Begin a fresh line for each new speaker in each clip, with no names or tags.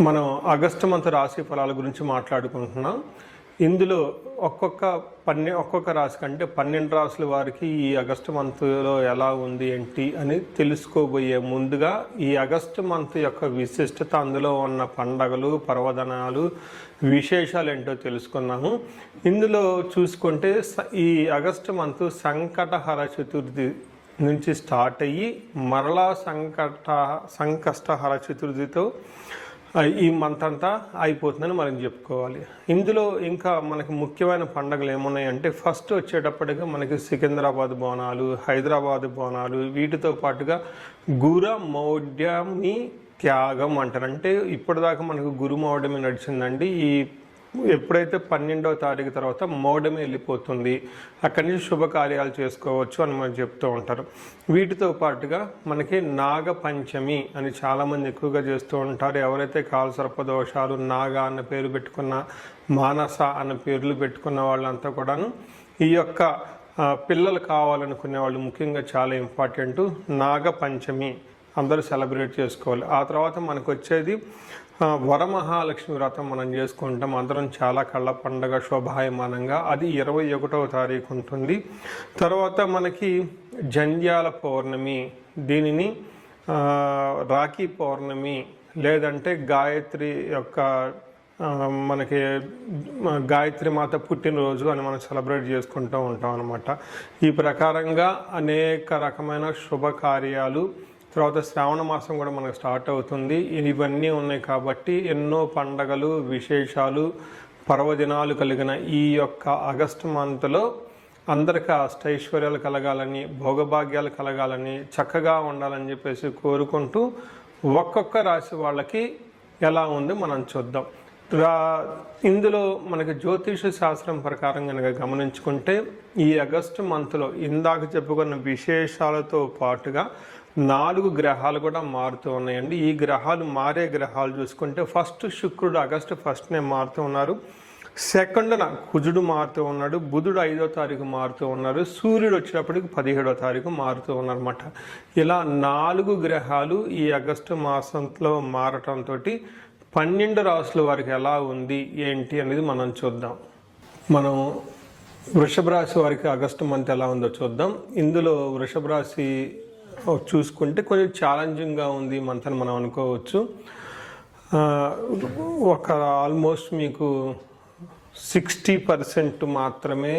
మనం August month రాశి ఫలాల గురించి మాట్లాడుకుంటున్నాం. ఇందులో ఒక్కొక్క రాశి కంటే 12 రాశుల వారికి ఈ ఆగస్టు మంత్లో ఎలా ఉంది ఏంటి అని తెలుసుకోబోయే ముందుగా ఈ ఆగస్టు మంత్ యొక్క విశిష్టత, అందులో ఉన్న పండగలు, పర్వదినాలు, విశేషాలు ఏంటో తెలుసుకున్నాము. ఇందులో చూసుకుంటే ఈ ఆగస్టు మంత్ సంకటహర చతుర్థి నుంచి స్టార్ట్ అయ్యి మరలా సంకష్టహర చతుర్థితో ఈ మంత్ అంతా అయిపోతుందని మనం చెప్పుకోవాలి. ఇందులో ఇంకా మనకి ముఖ్యమైన పండుగలు ఏమున్నాయంటే, ఫస్ట్ వచ్చేటప్పటిగా మనకి సికింద్రాబాద్ బోనాలు, హైదరాబాద్ బోనాలు, వీటితో పాటుగా గురుమౌఢ్యమి త్యాగం అంటారు. అంటే ఇప్పటిదాకా మనకు గురుమౌఢ్యమి నడిచిందండి. ఎప్పుడైతే 12వ తారీఖు తర్వాత మౌఢ్యమి వెళ్ళిపోతుంది, అక్కడి నుంచి శుభకార్యాలు చేసుకోవచ్చు అని మనం చెప్తూ ఉంటారు. వీటితో పాటుగా మనకి నాగపంచమి అని చాలామంది ఎక్కువగా చేస్తూ ఉంటారు. ఎవరైతే కాలసర్పదోషాలు, నాగ అన్న పేరు పెట్టుకున్న, మానస అన్న పేర్లు పెట్టుకున్న వాళ్ళంతా కూడాను ఈ యొక్క పిల్లలు కావాలనుకునే వాళ్ళు ముఖ్యంగా చాలా ఇంపార్టెంట్. నాగపంచమి అందరూ సెలబ్రేట్ చేసుకోవాలి. ఆ తర్వాత మనకు వచ్చేది వరమహాలక్ష్మి వ్రతం మనం చేసుకుంటాం. అందరం చాలా కళ్ళ పండగ శోభాయమానంగా. అది 21వ తారీఖు ఉంటుంది. తర్వాత మనకి జంధ్యాల పౌర్ణమి, దీనిని రాఖీ పౌర్ణమి లేదంటే గాయత్రి యొక్క మనకి గాయత్రి మాత పుట్టినరోజు అని మనం సెలబ్రేట్ చేసుకుంటూ ఉంటాం అన్నమాట. ఈ ప్రకారంగా అనేక రకమైన శుభకార్యాలు, తర్వాత శ్రావణ మాసం కూడా మనకు స్టార్ట్ అవుతుంది. ఇవన్నీ ఉన్నాయి కాబట్టి ఎన్నో పండగలు, విశేషాలు, పర్వదినాలు కలిగిన ఈ యొక్క ఆగస్టు మంత్లో అందరికీ అష్టైశ్వర్యాలు కలగాలని, భోగభాగ్యాలు కలగాలని, చక్కగా ఉండాలని చెప్పేసి కోరుకుంటూ ఒక్కొక్క రాశి వాళ్ళకి ఎలా ఉంది మనం చూద్దాం. ఇందులో మనకి జ్యోతిష శాస్త్రం ప్రకారం కనుక గమనించుకుంటే ఈ ఆగస్టు మంత్లో ఇందాక చెప్పుకున్న విశేషాలతో పాటుగా 4 గ్రహాలు కూడా మారుతూ ఉన్నాయండి. ఈ గ్రహాలు మారే గ్రహాలు చూసుకుంటే ఫస్ట్ శుక్రుడు ఆగస్టు 1నే మారుతూ ఉన్నారు. సెకండ్న కుజుడు మారుతూ ఉన్నాడు. బుధుడు 5వ తారీఖు మారుతూ ఉన్నారు. సూర్యుడు వచ్చేటప్పటికి 17వ తారీఖు మారుతూ ఉన్నారన్నమాట. ఇలా 4 గ్రహాలు ఈ ఆగస్టు మాసంలో మారటంతో 12 రాశుల వారికి ఎలా ఉంది ఏంటి అనేది మనం చూద్దాం. మనం వృషభ రాశి వారికి ఆగస్టు మంత్ ఎలా ఉందో చూద్దాం. ఇందులో వృషభ రాశి చూసుకుంటే కొంచెం ఛాలెంజింగ్గా ఉంది మంత్ అని మనం అనుకోవచ్చు. ఆల్మోస్ట్ మీకు 60% మాత్రమే,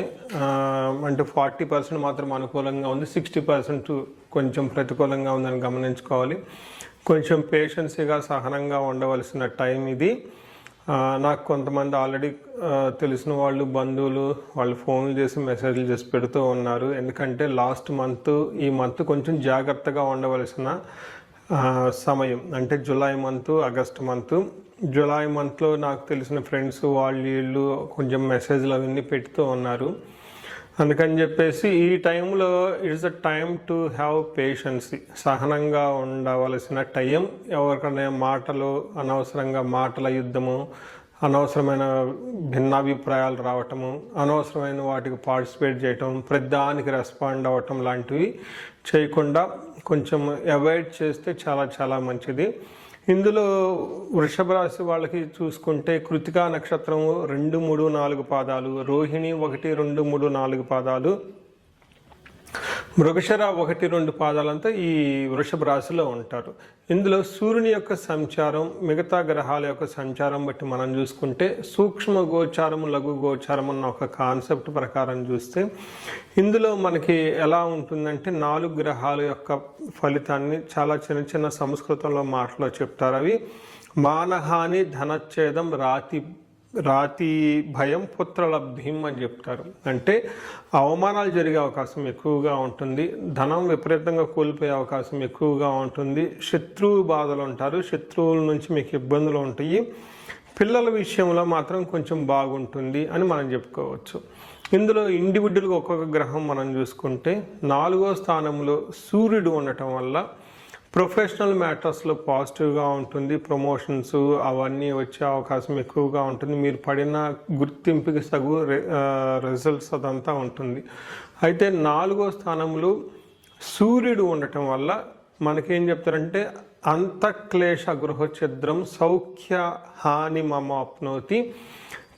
అంటే 40% మాత్రం అనుకూలంగా ఉంది, 60% కొంచెం ప్రతికూలంగా ఉందని గమనించుకోవాలి. కొంచెం పేషెన్సీగా, సహనంగా ఉండవలసిన టైం ఇది. నాకు కొంతమంది ఆల్రెడీ తెలిసిన వాళ్ళు, బంధువులు వాళ్ళు ఫోన్లు చేసి మెసేజ్లు చేసి పెడుతూ ఉన్నారు. ఎందుకంటే లాస్ట్ మంత్, ఈ మంత్ కొంచెం జాగ్రత్తగా ఉండవలసిన సమయం. అంటే July month, August month. July మంత్లో నాకు తెలిసిన ఫ్రెండ్స్ వీళ్ళు కొంచెం మెసేజ్లు అవన్నీ పెడుతూ ఉన్నారు. అందుకని చెప్పేసి ఈ టైంలో it's a time to have patience, సహనంగా ఉండవలసిన టైం. ఎవరికైనా మాటలు, అనవసరంగా మాటల యుద్ధము, అనవసరమైన భిన్నాభిప్రాయాలు రావటము, అనవసరమైన వాటికి పార్టిసిపేట్ చేయటం, ప్రతిదానికి రెస్పాండ్ అవ్వటం లాంటివి చేయకుండా కొంచెం అవాయిడ్ చేస్తే చాలా చాలా మంచిది. ఇందులో వృషభ రాశి వాళ్ళకి చూసుకుంటే కృతికా నక్షత్రము 2, 3, 4 పాదాలు, రోహిణి 1, 2, 3, 4 పాదాలు, మృగశిర 1, 2 పాదాలంతా ఈ వృషభ రాశిలో ఉంటారు. ఇందులో సూర్యుని యొక్క సంచారం, మిగతా గ్రహాల యొక్క సంచారం బట్టి మనం చూసుకుంటే సూక్ష్మ గోచారము, లఘు గోచారం అన్న ఒక కాన్సెప్ట్ ప్రకారం చూస్తే ఇందులో మనకి ఎలా ఉంటుందంటే 4 గ్రహాల యొక్క ఫలితాన్ని చాలా చిన్న చిన్న సంస్కృతంలో మాటలో చెప్తారు. అవి మానహాని, ధనచ్ఛేదం, రాతి భయం, పుత్రలబ్ధిం అని చెప్తారు. అంటే అవమానాలు జరిగే అవకాశం ఎక్కువగా ఉంటుంది, ధనం విపరీతంగా కోల్పోయే అవకాశం ఎక్కువగా ఉంటుంది, శత్రువు బాధలు ఉంటారు, శత్రువుల నుంచి మీకు ఇబ్బందులు ఉంటాయి, పిల్లల విషయంలో మాత్రం కొంచెం బాగుంటుంది అని మనం చెప్పుకోవచ్చు. ఇందులో ఇండివిజువల్గా ఒక్కొక్క గ్రహం మనం చూసుకుంటే 4వ స్థానంలో సూర్యుడు ఉండటం వల్ల ప్రొఫెషనల్ మ్యాటర్స్లో పాజిటివ్గా ఉంటుంది, ప్రమోషన్స్ అవన్నీ వచ్చే అవకాశం ఎక్కువగా ఉంటుంది, మీరు పడిన గుర్తింపుకి తగు రిజల్ట్స్ అదంతా ఉంటుంది. అయితే 4వ స్థానంలో సూర్యుడు ఉండటం వల్ల మనకేం చెప్తారంటే అంతఃక్లేశ గృహఛిద్రం సౌఖ్య హాని మమాప్నోతి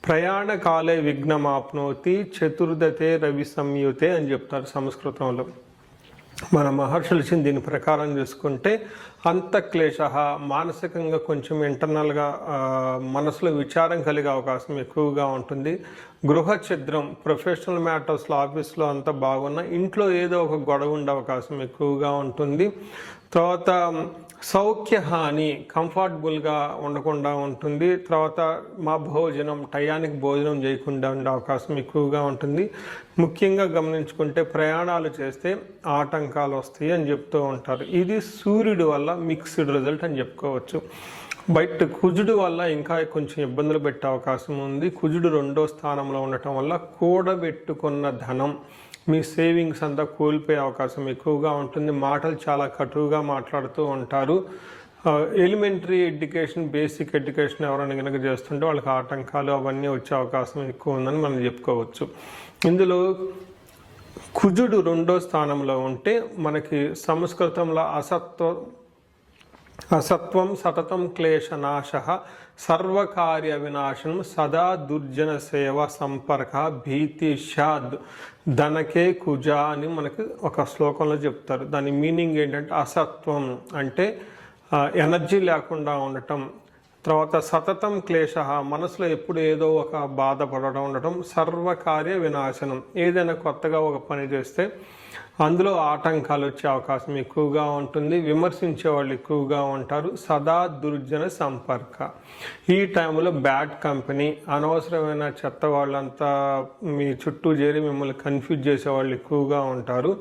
ప్రయాణకాలే విఘ్నమాప్నోతి చతుర్దతే రవి సంయుతే అని చెప్తారు సంస్కృతంలో. మన మహర్షులు ఇచ్చిన దీని ప్రకారం చూసుకుంటే అంతఃక్లేశ మానసికంగా కొంచెం ఇంటర్నల్గా మనసులో విచారం కలిగే అవకాశం ఎక్కువగా ఉంటుంది. గృహఛిద్రం ప్రొఫెషనల్ మ్యాటర్స్లో ఆఫీస్లో అంతా బాగున్నా ఇంట్లో ఏదో ఒక గొడవ ఉండే అవకాశం ఎక్కువగా ఉంటుంది. తర్వాత సౌఖ్య హాని కంఫర్టబుల్గా ఉండకుండా ఉంటుంది. తర్వాత మా భోజనం టయానికి భోజనం చేయకుండా ఉండే అవకాశం ఎక్కువగా ఉంటుంది. ముఖ్యంగా గమనించుకుంటే ప్రయాణాలు చేస్తే ఆటంకాలు వస్తాయి అని చెప్తూ ఉంటారు. ఇది సూర్యుడి వల్ల మిక్స్డ్ రిజల్ట్ అని చెప్పుకోవచ్చు. బట్ కుజుడు వల్ల ఇంకా కొంచెం ఇబ్బందులు పెట్టే అవకాశం ఉంది. కుజుడు 2వ స్థానంలో ఉండటం వల్ల కూడబెట్టుకున్న ధనం మీ సేవింగ్స్ అంతా కోల్పోయే అవకాశం ఎక్కువగా ఉంటుంది. మాటలు చాలా కటువుగా మాట్లాడుతూ ఉంటారు. ఎలిమెంటరీ ఎడ్యుకేషన్ బేసిక్ ఎడ్యుకేషన్ ఎవరైనా కనుక చేస్తుంటే వాళ్ళకి ఆటంకాలు అవన్నీ వచ్చే అవకాశం ఎక్కువ ఉందని మనం చెప్పుకోవచ్చు. ఇందులో కుజుడు 2వ స్థానంలో ఉంటే మనకి సంస్కృతంలో అసత్వం సతతం క్లేశనాశ సర్వకార్య వినాశనం సదా దుర్జన సేవ సంపర్క భీతిషాద్ ధనకే కుజ అని మనకి ఒక శ్లోకంలో చెప్తారు. దాని మీనింగ్ ఏంటంటే అసత్వం అంటే ఎనర్జీ లేకుండా ఉండటం, తర్వాత సతతం క్లేశ మనసులో ఎప్పుడు ఏదో ఒక బాధపడటం ఉండటం, సర్వకార్య వినాశనం ఏదైనా కొత్తగా ఒక పని చేస్తే అందులో ఆటంకాలు వచ్చే అవకాశం ఎక్కువగా ఉంటుంది. విమర్శించే వాళ్ళు ఎక్కువగా ఉంటారు. సదా దుర్జన సంపర్క ఈ టైంలో బ్యాడ్ కంపెనీ అనవసరమైన చెత్త వాళ్ళంతా మీ చుట్టూ చేరి మిమ్మల్ని కన్ఫ్యూజ్ చేసే వాళ్ళు ఎక్కువగా ఉంటారు.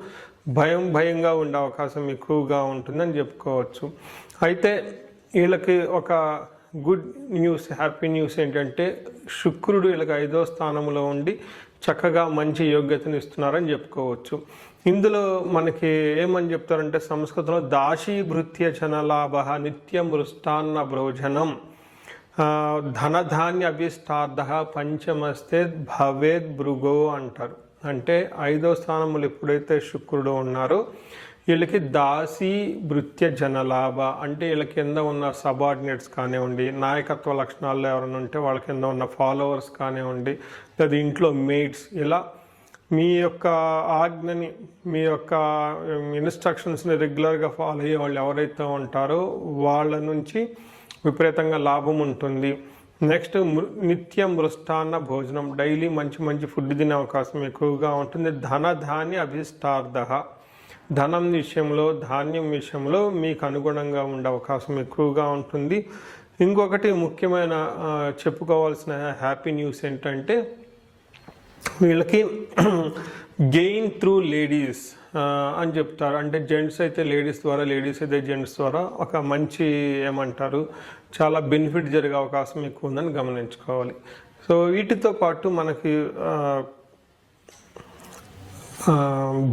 భయంగా ఉండే అవకాశం ఎక్కువగా ఉంటుందని చెప్పుకోవచ్చు. అయితే వీళ్ళకి ఒక గుడ్ న్యూస్ హ్యాపీ న్యూస్ ఏంటంటే శుక్రుడు వీళ్ళకి 5వ స్థానంలో ఉండి చక్కగా మంచి యోగ్యతను ఇస్తున్నారని చెప్పుకోవచ్చు. ఇందులో మనకి ఏమని చెప్తారంటే సంస్కృతంలో దాశీభృత్య చనలాభ నిత్యం మృష్టాన్న భోజనం ధనధాన్య అభిష్టార్థ పంచమస్తే భవేద్ భృగో అంటారు. అంటే 5వ స్థానంలో ఎప్పుడైతే శుక్రుడు ఉన్నారో వీళ్ళకి దాసీ భృత్య జనలాభ అంటే వీళ్ళ కింద ఉన్న సబార్డినేట్స్ కానివ్వండి, నాయకత్వ లక్షణాల్లో ఎవరైనా ఉంటే వాళ్ళ కింద ఉన్న ఫాలోవర్స్ కానివ్వండి, లేదా ఇంట్లో మేట్స్, ఇలా మీ యొక్క ఆజ్ఞని మీ యొక్క ఇన్స్ట్రక్షన్స్ని రెగ్యులర్గా ఫాలో అయ్యే వాళ్ళు ఎవరైతే ఉంటారో వాళ్ళ నుంచి విపరీతంగా లాభం ఉంటుంది. నెక్స్ట్ నిత్యం మృష్టాన్న భోజనం డైలీ మంచి మంచి ఫుడ్ తినే అవకాశం ఎక్కువగా ఉంటుంది. ధనధాన్య అభిష్టార్థ ధనం విషయంలో ధాన్యం విషయంలో మీకు అనుగుణంగా ఉండే అవకాశం ఎక్కువగా ఉంటుంది. ఇంకొకటి ముఖ్యమైన చెప్పుకోవాల్సిన హ్యాపీ న్యూస్ ఏంటంటే వీళ్ళకి గెయిన్ త్రూ లేడీస్ అని చెప్తారు. అంటే జెంట్స్ అయితే లేడీస్ ద్వారా, లేడీస్ అయితే జెంట్స్ ద్వారా ఒక మంచి ఏమంటారు చాలా బెనిఫిట్ జరిగే అవకాశం ఎక్కువ ఉందని గమనించుకోవాలి. సో వీటితో పాటు మనకి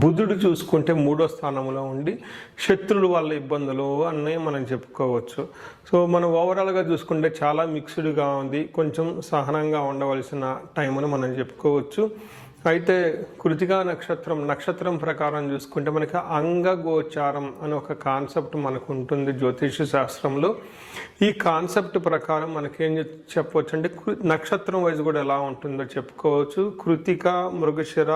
బుధుడు చూసుకుంటే 3వ స్థానంలో ఉండి శత్రువుల వల్ల ఇబ్బందులు అన్నీ మనం చెప్పుకోవచ్చు. సో మనం ఓవరాల్గా చూసుకుంటే చాలా మిక్స్డ్గా ఉంది. కొంచెం సహనంగా ఉండవలసిన టైం అని మనం చెప్పుకోవచ్చు. అయితే కృతికా నక్షత్రం ప్రకారం చూసుకుంటే మనకి అంగగోచారం అనే ఒక కాన్సెప్ట్ మనకు ఉంటుంది జ్యోతిష శాస్త్రంలో. ఈ కాన్సెప్ట్ ప్రకారం మనకేం చెప్పవచ్చు అంటే నక్షత్రం వైజ్ కూడా ఎలా ఉంటుందో చెప్పుకోవచ్చు. కృతిక మృగశిర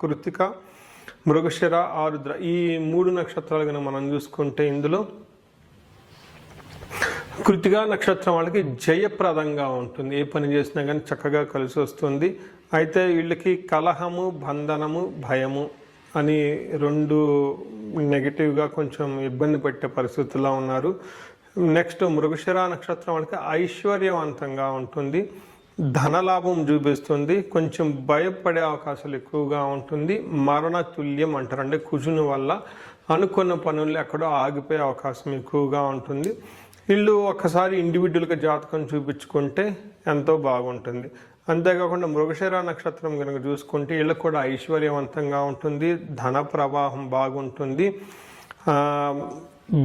కృతిక మృగశిర ఆరుద్ర ఈ 3 నక్షత్రాలు కనుక మనం చూసుకుంటే ఇందులో కృతికా నక్షత్రం వాళ్ళకి జయప్రదంగా ఉంటుంది. ఏ పని చేసినా కానీ చక్కగా కలిసి వస్తుంది. అయితే వీళ్ళకి కలహము, బంధనము, భయము అని 2 నెగిటివ్గా కొంచెం ఇబ్బంది పెట్టే పరిస్థితుల్లో ఉన్నారు. నెక్స్ట్ మృగశిర నక్షత్రం వాళ్ళకి ఐశ్వర్యవంతంగా ఉంటుంది, ధనలాభం చూపిస్తుంది, కొంచెం భయపడే అవకాశాలు ఎక్కువగా ఉంటుంది. మరణ తుల్యం అంటారు. అంటే కుజుని వల్ల అనుకున్న పనులు ఎక్కడో ఆగిపోయే అవకాశం ఎక్కువగా ఉంటుంది. వీళ్ళు ఒక్కసారి ఇండివిజువల్గా జాతకం చూపించుకుంటే ఎంతో బాగుంటుంది. అంతేకాకుండా మృగశిర నక్షత్రం కనుక చూసుకుంటే వీళ్ళకి కూడా ఐశ్వర్యవంతంగా ఉంటుంది, ధన ప్రవాహం బాగుంటుంది,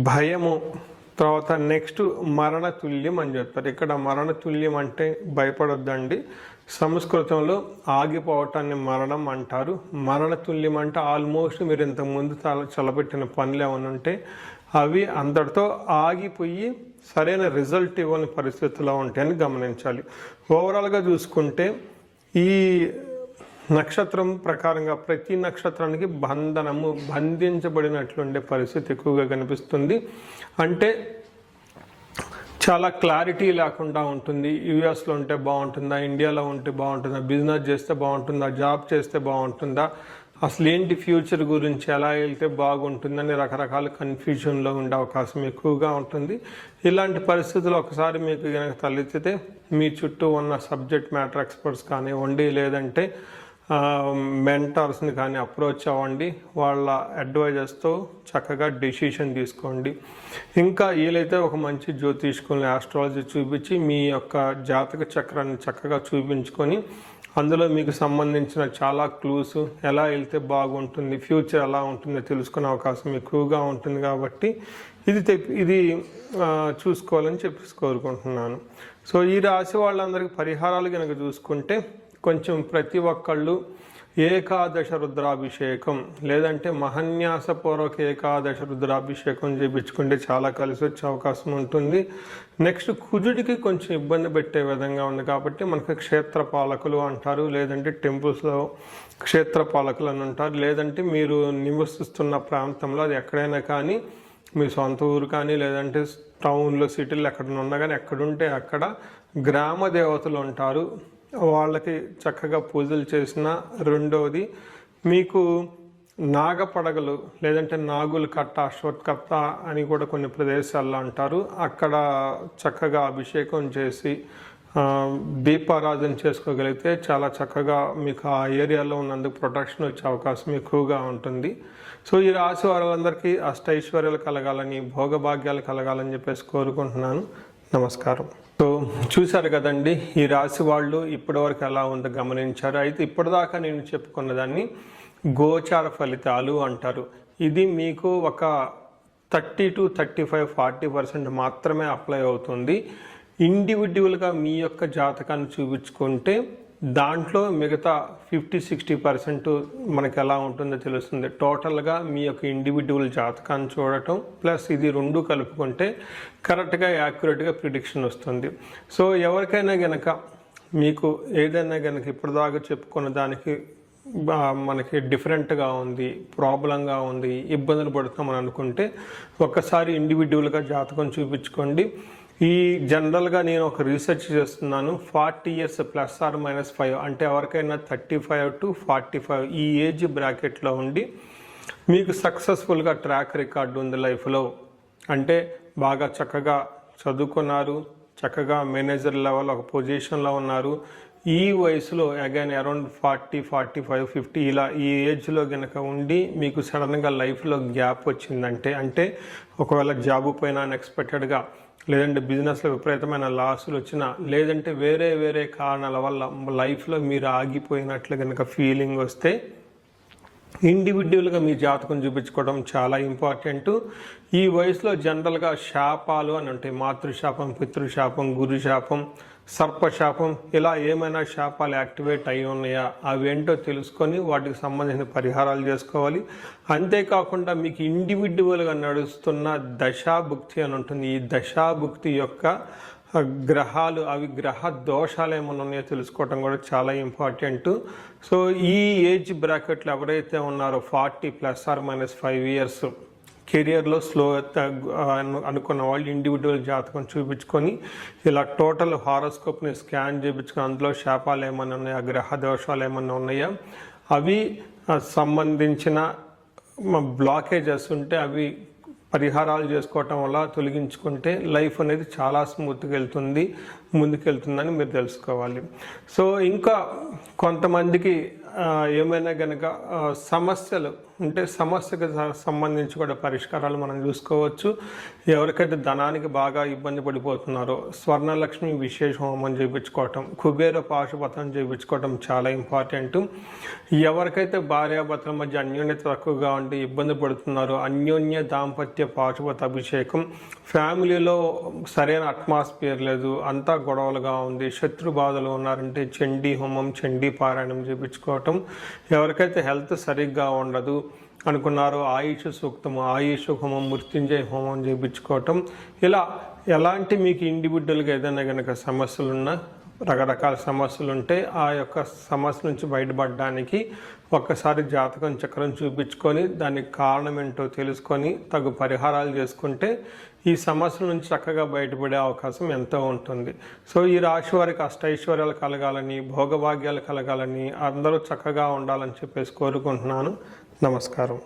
భయము, తర్వాత నెక్స్ట్ మరణతుల్యం అని చెప్తారు. ఇక్కడ మరణతుల్యం అంటే భయపడొద్దండి. సంస్కృతంలో ఆగిపోవటాన్ని మరణం అంటారు. మరణతుల్యం అంటే ఆల్మోస్ట్ మీరు ఇంతకుముందు చలపెట్టిన పనులు ఏమైనా ఉంటే అవి అంతటితో ఆగిపోయి సరైన రిజల్ట్ ఇవ్వని పరిస్థితుల్లో ఉంటాయని గమనించాలి. ఓవరాల్గా చూసుకుంటే ఈ నక్షత్రం ప్రకారంగా ప్రతి నక్షత్రానికి బంధించబడినట్లుండే పరిస్థితి ఎక్కువగా కనిపిస్తుంది. అంటే చాలా క్లారిటీ లేకుండా ఉంటుంది. యూఎస్లో ఉంటే బాగుంటుందా, ఇండియాలో ఉంటే బాగుంటుందా, బిజినెస్ చేస్తే బాగుంటుందా, జాబ్ చేస్తే బాగుంటుందా, అసలు ఏంటి ఫ్యూచర్ గురించి ఎలా వెళ్తే బాగుంటుందని రకరకాల కన్ఫ్యూజన్లో ఉండే అవకాశం ఎక్కువగా ఉంటుంది. ఇలాంటి పరిస్థితులు ఒకసారి మీకు కనుక తలెత్తితే మీ చుట్టూ ఉన్న సబ్జెక్ట్ మ్యాటర్ ఎక్స్పర్ట్స్ కానివ్వండి, లేదంటే మెంటర్స్ని కానీ అప్రోచ్ అవ్వండి. వాళ్ళ అడ్వైజర్స్తో చక్కగా డెసిషన్ తీసుకోండి. ఇంకా వీలైతే ఒక మంచి జ్యోతిష్కుల్ని, ఆస్ట్రాలజీ చూపించి మీ యొక్క జాతక చక్రాన్ని చక్కగా చూపించుకొని అందులో మీకు సంబంధించిన చాలా క్లూస్, ఎలా వెళ్తే బాగుంటుంది, ఫ్యూచర్ ఎలా ఉంటుందో తెలుసుకునే అవకాశం ఎక్కువగా ఉంటుంది. కాబట్టి ఇది చూసుకోవాలని చెప్పేసి కోరుకుంటున్నాను. సో ఈ రాశి వాళ్ళందరికీ పరిహారాలు కనుక చూసుకుంటే కొంచెం ప్రతి ఒక్కళ్ళు ఏకాదశ రుద్రాభిషేకం లేదంటే మహన్యాసపూర్వక ఏకాదశ రుద్రాభిషేకం చేయించుకుంటే చాలా కలిసి వచ్చే అవకాశం ఉంటుంది. నెక్స్ట్ కుజుడికి కొంచెం ఇబ్బంది పెట్టే విధంగా ఉంది కాబట్టి మనకు క్షేత్రపాలకులు అంటారు, లేదంటే టెంపుల్స్లో క్షేత్రపాలకులు అని ఉంటారు. లేదంటే మీరు నివసిస్తున్న ప్రాంతంలో అది ఎక్కడైనా కానీ మీ సొంత ఊరు కానీ లేదంటే టౌన్లో సిటీలు ఎక్కడైనా ఉన్నా కానీ ఎక్కడుంటే అక్కడ గ్రామ దేవతలు ఉంటారు, వాళ్ళకి చక్కగా పూజలు చేసిన. రెండవది మీకు నాగపడగలు లేదంటే నాగుల కట్ట, అశ్వత్కట్ట అని కూడా కొన్ని ప్రదేశాల్లో అంటారు, అక్కడ చక్కగా అభిషేకం చేసి దీపారాధన చేసుకోగలిగితే చాలా చక్కగా మీకు ఆ ఏరియాలో ఉన్నందుకు ప్రొటెక్షన్ వచ్చే అవకాశం ఎక్కువగా ఉంటుంది. సో ఈ రాశి వారందరికీ అష్టైశ్వర్యాలు కలగాలని, భోగభాగ్యాలు కలగాలని చెప్పేసి కోరుకుంటున్నాను. నమస్కారం. సో చూశారు కదండి, ఈ రాశి వాళ్ళు ఇప్పటివరకు ఎలా ఉందో గమనించారు. అయితే ఇప్పటిదాకా నేను చెప్పుకున్న దాన్ని గోచార ఫలితాలు అంటారు. ఇది మీకు ఒక 30 to 35, 40% మాత్రమే అప్లై అవుతుంది. ఇండివిజువల్గా మీ యొక్క జాతకాన్ని చూపించుకుంటే దాంట్లో మిగతా 50-60% మనకి ఎలా ఉంటుందో తెలుస్తుంది. టోటల్గా మీ యొక్క ఇండివిజువల్ జాతకాన్ని చూడటం ప్లస్ ఇది రెండు కలుపుకుంటే కరెక్ట్గా యాక్యురేట్గా ప్రిడిక్షన్ వస్తుంది. సో ఎవరికైనా గనక మీకు ఏదైనా గనక ఇప్పటిదాకా చెప్పుకున్న దానికి మనకి డిఫరెంట్గా ఉంది, ప్రాబ్లంగా ఉంది, ఇబ్బందులు పడుతున్నామని అనుకుంటే ఒక్కసారి ఇండివిజువల్గా జాతకం చూపించుకోండి. ఈ జనరల్గా నేను ఒక రీసెర్చ్ చేస్తున్నాను. 40 years ±5 అంటే ఎవరికైనా 35 to 45 ఈ ఏజ్ బ్రాకెట్లో ఉండి మీకు సక్సెస్ఫుల్గా ట్రాక్ రికార్డు ఉంది లైఫ్లో, అంటే బాగా చక్కగా చదువుకున్నారు, చక్కగా మేనేజర్ లెవెల్ ఒక పొజిషన్లో ఉన్నారు, ఈ వయసులో అగైన్ అరౌండ్ 40, 45, 50 ఇలా ఈ ఏజ్లో కనుక ఉండి మీకు సడన్గా లైఫ్లో గ్యాప్ వచ్చిందంటే, అంటే ఒకవేళ జాబు పైన అన్ఎక్స్పెక్టెడ్గా లేదంటే బిజినెస్లో విపరీతమైన లాసులు వచ్చినా లేదంటే వేరే కారణాల వల్ల లైఫ్లో మీరు ఆగిపోయినట్లు కనుక ఫీలింగ్ వస్తే ఇండివిజువల్గా మీ జాతకం చూపించుకోవడం చాలా ఇంపార్టెంట్. ఈ వయసులో జనరల్గా శాపాలు అని ఉంటాయి, మాతృశాపం, పితృశాపం, గురుశాపం, సర్పశాపం, ఇలా ఏమైనా శాపాలు యాక్టివేట్ అయి ఉన్నాయా అవేంటో తెలుసుకొని వాటికి సంబంధించిన పరిహారాలు చేసుకోవాలి. అంతేకాకుండా మీకు ఇండివిజువల్గా నడుస్తున్న దశాభుక్తి అని ఉంటుంది. ఈ దశాభుక్తి యొక్క గ్రహాలు, అవి గ్రహ దోషాలు ఏమైనా ఉన్నాయో తెలుసుకోవటం కూడా చాలా ఇంపార్టెంట్. సో ఈ ఏజ్ బ్రాకెట్లో ఎవరైతే ఉన్నారో 40 ±5 years కెరియర్లో స్లో అనుకున్న వాళ్ళు ఇండివిజువల్ జాతకం చూపించుకొని ఇలా టోటల్ హారోస్కోప్ని స్కాన్ చేయించుకొని అందులో శాపాలు ఏమైనా ఉన్నాయా, గ్రహ దోషాలు ఏమైనా ఉన్నాయా, అవి సంబంధించిన బ్లాకేజెస్ ఉంటే అవి పరిహారాలు చేసుకోవటం వల్ల తొలగించుకుంటే లైఫ్ అనేది చాలా స్మూత్గా వెళ్తుంది, ముందుకెళ్తుందని మీరు తెలుసుకోవాలి. సో ఇంకా కొంతమందికి ఏమైనా కనుక సమస్యలు ఉంటే సమస్యకు సంబంధించి కూడా పరిష్కారాలు మనం చూసుకోవచ్చు. ఎవరికైతే ధనానికి బాగా ఇబ్బంది పడిపోతున్నారో స్వర్ణలక్ష్మి విశేష హోమం చేయించుకోవటం, కుబేర పాశుపతం చేయించుకోవటం చాలా ఇంపార్టెంట్. ఎవరికైతే భార్యాభర్తల మధ్య అన్యోన్యత తక్కువగా ఉండి ఇబ్బంది పడుతున్నారో అన్యోన్య దాంపత్య పాశుపత అభిషేకం, ఫ్యామిలీలో సరైన అట్మాస్ఫియర్ లేదు, అంతా గొడవలుగా ఉంది, శత్రు బాధలు ఉన్నారంటే చండీ హోమం, చండీ పారాయణం చేయించుకోవటం, ఎవరికైతే హెల్త్ సరిగ్గా ఉండదు అనుకున్నారో ఆయుష్ సూక్తము, ఆయుష్ హోమం, మృత్యుంజయ హోమం చేయించుకోవటం, ఇలా ఎలాంటి మీకు ఇండివిజువల్గా ఏదైనా కనుక సమస్యలున్నా, రకరకాల సమస్యలు ఉంటే ఆ యొక్క సమస్య నుంచి బయటపడడానికి ఒక్కసారి జాతకం చక్రం చూపించుకొని దానికి కారణం ఏంటో తెలుసుకొని తగు పరిహారాలు చేసుకుంటే ఈ సమస్యల నుంచి చక్కగా బయటపడే అవకాశం ఎంతో ఉంటుంది. సో ఈ రాశి వారికి అష్టైశ్వర్యాలు కలగాలని, భోగభాగ్యాలు కలగాలని, అందరూ చక్కగా ఉండాలని చెప్పేసి కోరుకుంటున్నాను. నమస్కారం.